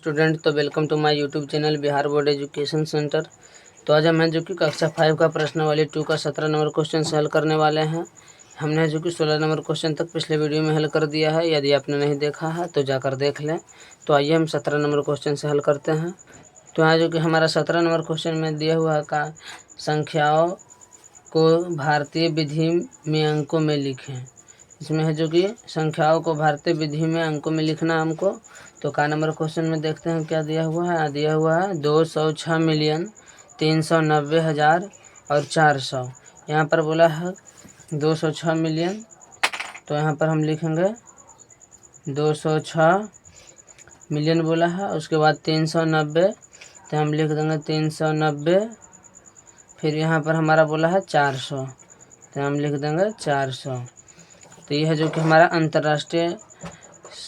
Student, तो welcome to my YouTube channel Bihar board education centre. तो आज हम जो कि कक्षा 5 का प्रश्नावली 2 का 17 नंबर क्वेश्चन से हल करने वाले हैं। हमने जो कि 16 नंबर क्वेश्चन तक पिछले वीडियो में हल कर दिया है। यदि आपने नहीं देखा है तो जाकर देख लें। तो आइए हम 17 नंबर क्वेश्चन से हल करते हैं। तो यहाँ जो कि हमारा 17 नंबर क्वेश्चन में दिया हुआ का संख्याओं को भारतीय विधि में अंकों में लिखें। इसमें है जो कि संख्याओं को भारतीय विधि में अंकों में लिखना हमको। तो का नंबर क्वेश्चन में देखते हैं क्या दिया हुआ है। दिया हुआ है 206,390,000 और 400। यहाँ पर बोला है 206 मिलियन, तो यहाँ पर हम लिखेंगे 206 मिलियन बोला है। उसके बाद 390, तो हम लिख देंगे 390। फिर यहाँ पर हमारा बोला है 400, तो हम लिख देंगे 400। तो यह है जो कि हमारा अंतर्राष्ट्रीय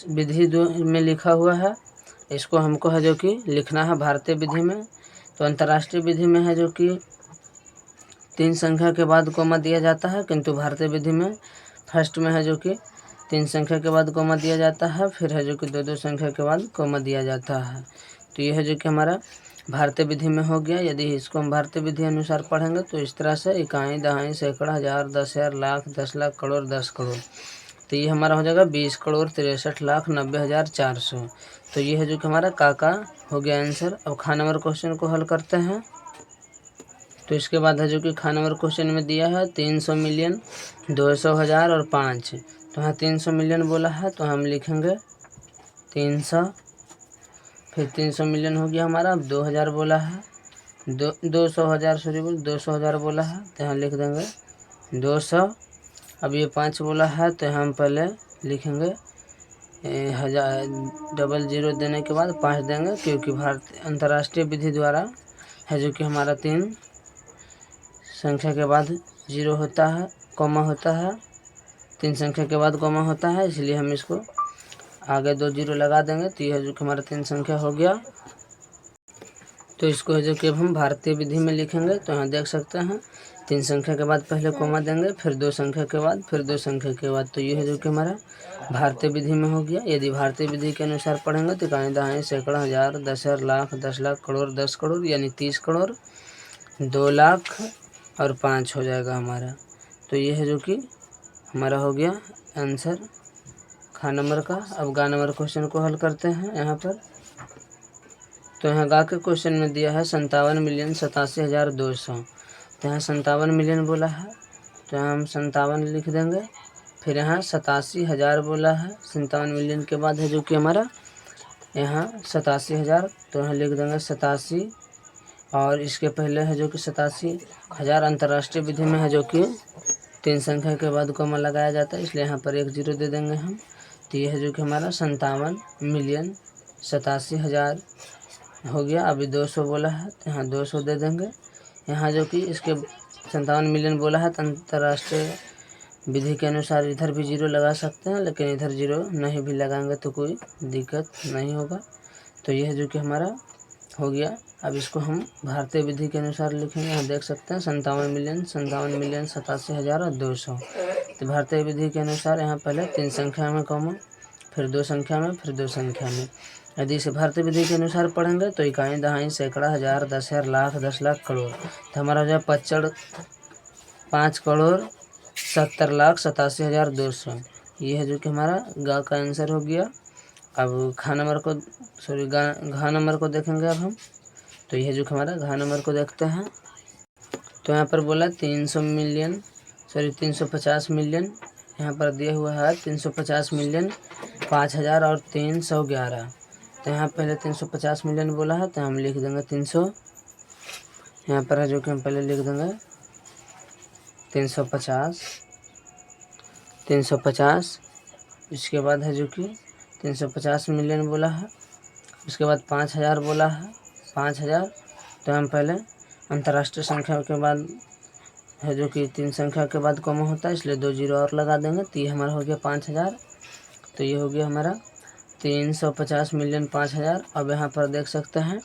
विधि में लिखा हुआ है। इसको हमको है जो कि लिखना है भारतीय विधि में। तो अंतर्राष्ट्रीय विधि में है जो कि 3 संख्या के बाद कोमा दिया जाता है, किंतु भारतीय विधि में फर्स्ट में है जो कि 3 संख्या के बाद कोमा दिया जाता है, फिर है जो कि 2-2 संख्या के बाद कोमा दिया जाता है। तो यह है जो कि हमारा भारतीय विधि में हो गया। यदि इसको हम भारतीय विधि अनुसार पढ़ेंगे तो इस तरह से इकाई, दहाई, सैकड़ा, हजार, 10,000, लाख, 10 लाख, करोड़, 10 करोड़। तो ये हमारा हो जाएगा 20,63,90,400। तो ये है जो कि हमारा का हो गया आंसर। अब खा नंबर क्वेश्चन को हल करते हैं। तो इसके बाद है जो कि खा नंबर क्वेश्चन में दिया है 300 मिलियन, 200,000 और 5। तो यहाँ 300 मिलियन बोला है, तो हम लिखेंगे 300। फिर 300 मिलियन हो गया हमारा। अब 2,000 बोला है, 200,000 सॉरी 200,000 बोला है, तो यहाँ लिख देंगे 200। अब ये 5 बोला है, तो हम पहले लिखेंगे 1000, डबल जीरो देने के बाद 5 देंगे, क्योंकि भारतीय अंतर्राष्ट्रीय विधि द्वारा है जो कि हमारा 3 संख्या के बाद जीरो होता है, कॉमा होता है। 3 संख्या के बाद कॉमा होता है, इसलिए हम इसको आगे 2 जीरो लगा देंगे। तो यह जो कि हमारा 3 संख्या हो गया। तो इसको है जो कि अब हम भारतीय विधि में लिखेंगे। तो यहाँ देख सकते हैं 3 संख्या के बाद पहले कोमा देंगे, फिर 2 संख्या के बाद, फिर 2 संख्या के बाद। तो ये है जो कि हमारा भारतीय विधि में हो गया। यदि भारतीय विधि के अनुसार पढ़ेंगे तो इकाई, दहाई, सैकड़ा, हजार, 10,000, लाख, 10 लाख, करोड़, 10 करोड़, यानी 30 करोड़, 2 लाख और 5 हो जाएगा हमारा। तो ये है जो कि हमारा हो गया आंसर खा नंबर का। अब गा नंबर क्वेश्चन को हल करते हैं यहाँ पर। तो यहाँ गा के क्वेश्चन में दिया है 57,87,200। तो यहाँ 57 मिलियन बोला है, तो यहाँ हम 57 लिख देंगे। फिर यहाँ 87,000 बोला है, 57 मिलियन के बाद है जो कि हमारा यहाँ 87,000, तो यहाँ लिख देंगे 87। और इसके पहले है जो कि 87,000 अंतर्राष्ट्रीय विधि में है जो कि 3 संख्या के बाद कोमा लगाया जाता है, इसलिए यहाँ पर 1 जीरो दे देंगे हम। तो ये है जो कि हमारा 57,87,000 हो गया। अभी 200 बोला है, तो यहाँ 200 दे देंगे। यहाँ जो कि इसके 57 मिलियन बोला है, तो अंतर्राष्ट्रीय विधि के अनुसार इधर भी जीरो लगा सकते हैं, लेकिन इधर जीरो नहीं भी लगाएंगे तो कोई दिक्कत नहीं होगा। तो यह जो कि हमारा हो गया। अब इसको हम भारतीय विधि के अनुसार लिखेंगे। यहाँ देख सकते हैं 57 मिलियन, 87,000 और 200। तो भारतीय विधि के अनुसार यहाँ पहले 3 संख्या में कॉमा, फिर 2 संख्या में, फिर 2 संख्या में। यदि इसे भारतीय विधि के अनुसार पढ़ेंगे तो इकाई, दहाई, सैकड़ा, हजार, 10,000, लाख, 10 लाख, करोड़। तो हमारा हो जाए 5,70,87,200। ये है जो कि हमारा गा का आंसर हो गया। अब घा नंबर को घा नंबर को देखेंगे अब हम। तो यह जो कि हमारा घा नंबर को देखते हैं। तो यहाँ पर बोला 350 मिलियन। यहाँ पर दिया हुआ है 350 मिलियन, 5,000 और 311। तो यहाँ पहले 350 मिलियन बोला है, तो हम लिख देंगे 300। यहाँ पर है जो कि हम पहले लिख देंगे 350। इसके बाद है जो कि 350 मिलियन बोला है। उसके बाद 5,000 बोला है, 5,000। तो हम पहले अंतर्राष्ट्रीय संख्या के बाद है जो कि 3 संख्या के बाद कॉमा होता है, इसलिए 2 जीरो और लगा देंगे। तो ये हमारा हो गया 5,000। तो ये हो गया हमारा 350 मिलियन 5,000। अब यहाँ पर देख सकते हैं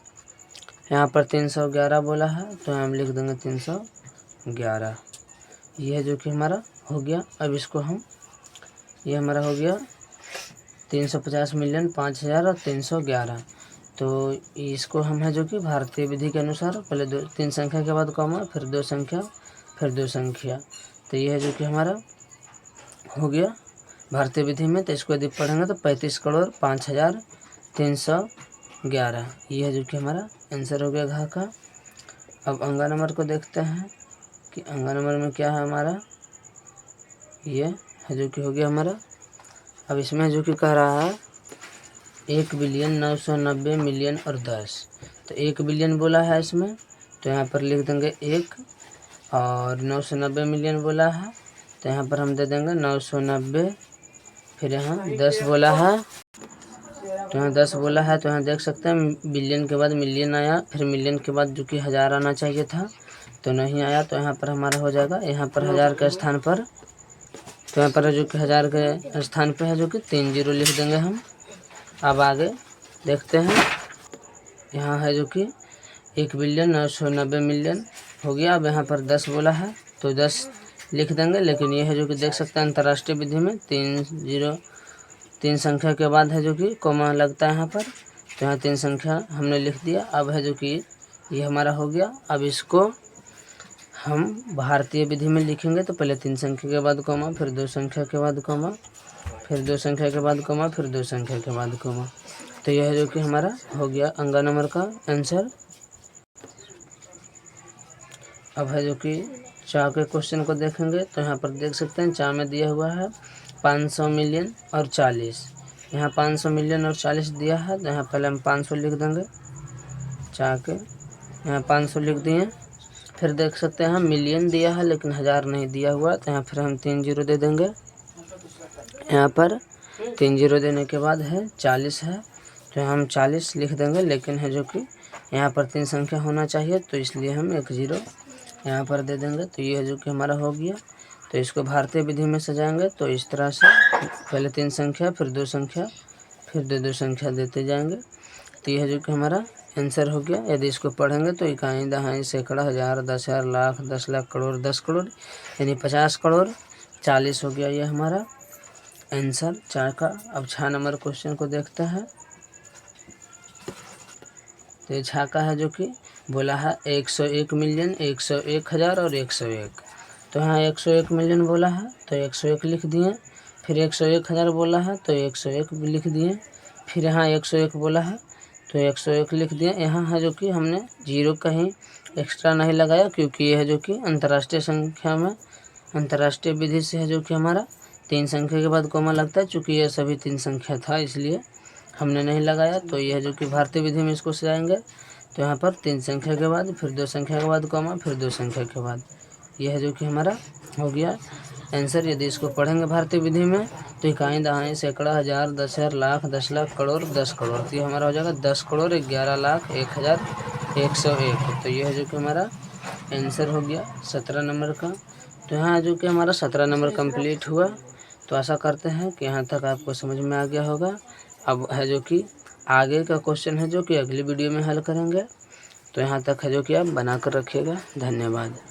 यहाँ पर 311 बोला है, तो हम लिख देंगे 311। ये है जो कि हमारा हो गया। अब इसको हम, ये हमारा हो गया 350 मिलियन 5,000 और 311। तो इसको हम है जो कि भारतीय विधि के अनुसार पहले 3 संख्या के बाद कॉमा, फिर 2 संख्या, फिर 2 संख्या। तो ये है जो कि हमारा हो गया भारतीय विधि में। तो इसको यदि पढ़ेंगे तो 35,05,311 ये है जो कि हमारा आंसर हो गया घ का। अब अंगा नंबर को देखते हैं कि अंगा नंबर में क्या है हमारा, ये है जो कि हो गया हमारा। अब इसमें जो कि कह रहा है 1,990,000,000 और 10। तो 1 बिलियन बोला है इसमें, तो यहाँ पर लिख देंगे 1, और 990 मिलियन बोला है तो यहाँ पर हम दे देंगे 990। फिर यहाँ 10 बोला है, तो यहाँ 10 बोला है, तो यहाँ देख सकते हैं बिलियन के बाद मिलियन आया, फिर मिलियन के बाद जो कि 1000 आना चाहिए था तो नहीं आया। तो यहाँ पर हमारा हो जाएगा, यहाँ पर 1000 के स्थान पर, तो यहाँ पर जो कि 1000 के स्थान पे है जो कि 3 0 लिख देंगे हम। अब आगे देखते हैं, यहाँ है जो कि 1,990,000,000 हो गया। अब यहाँ पर 10 बोला है तो 10 लिख देंगे, लेकिन ये है जो कि देख सकते हैं अंतर्राष्ट्रीय विधि में 3 संख्या के बाद है जो कि कॉमा लगता है यहाँ पर, तो यहाँ 3 संख्या हमने लिख दिया। अब है जो कि ये हमारा हो गया। अब इसको हम भारतीय विधि में लिखेंगे तो पहले 3 संख्या के बाद कॉमा, फिर 2 संख्या के बाद कॉमा, फिर 2 संख्या के बाद कॉमा, फिर 2 संख्या के बाद कॉमा। तो यह है जो कि हमारा हो गया अंगा नंबर का आंसर। अब है जो कि चा के क्वेश्चन को देखेंगे तो यहाँ पर देख सकते हैं चा में दिया हुआ है 500 मिलियन और 40। यहाँ 500 मिलियन और 40 दिया है, तो यहाँ पहले हम 500 लिख देंगे चा के, यहाँ 500 लिख दिए। फिर देख सकते हैं मिलियन दिया है लेकिन 1000 नहीं दिया हुआ, तो यहाँ फिर हम 3 0 दे देंगे। यहाँ पर 3 0 देने के बाद है 40 है, तो हम 40 लिख देंगे, लेकिन है जो कि यहाँ पर 3 संख्या होना चाहिए तो इसलिए हम 1 0 यहाँ पर दे देंगे। तो ये है जो कि हमारा हो गया। तो इसको भारतीय विधि में सजाएंगे तो इस तरह से पहले 3 संख्या, फिर 2 संख्या, फिर 2 संख्या देते जाएंगे। तो ये है जो कि हमारा आंसर हो गया। यदि इसको पढ़ेंगे तो इकाई, दहाई, सैकड़ा, 1000, 10,000, लाख, 10 लाख, करोड़, 10 करोड़, यानी 50 करोड़ 40 हो गया ये हमारा आंसर चा का। अब 6 नंबर क्वेश्चन को देखते हैं। तो ये छा का है जो कि बोला है 101 मिलियन, 101,000 और 101। तो यहाँ 101 मिलियन बोला है तो 101 लिख दिए। फिर 101,000 बोला है तो 101 भी लिख दिए। फिर यहाँ 101 बोला है तो 101 लिख दिए। यहाँ है जो कि हमने 0 कहीं एक्स्ट्रा नहीं लगाया, क्योंकि यह है जो कि अंतर्राष्ट्रीय संख्या में, अंतर्राष्ट्रीय विधि से है जो कि हमारा 3 संख्या के बाद कॉमा लगता है। चूँकि यह सभी 3 संख्या था इसलिए हमने नहीं लगाया। तो यह है जो कि भारतीय विधि में इसको सजाएंगे तो यहाँ पर 3 संख्या के बाद, फिर 2 संख्या के बाद कॉमा, फिर 2 संख्या के बाद, यह है जो कि हमारा हो गया आंसर। यदि इसको पढ़ेंगे भारतीय विधि में तो इकाई, दहाई, सैकड़ा, 1000, 10,000, लाख, 10 लाख, करोड़, 10 करोड़। तो ये हमारा हो जाएगा 10 करोड़ 11 लाख 1,101। तो ये है जो कि हमारा आंसर हो गया 17 नंबर का। तो यहाँ जो कि हमारा 17 नंबर कंप्लीट हुआ। तो आशा करते हैं कि यहाँ तक आपको समझ में आ गया होगा। अब है जो कि आगे का क्वेश्चन है जो कि अगली वीडियो में हल करेंगे। तो यहाँ तक है जो कि आप बना कर रखिएगा। धन्यवाद।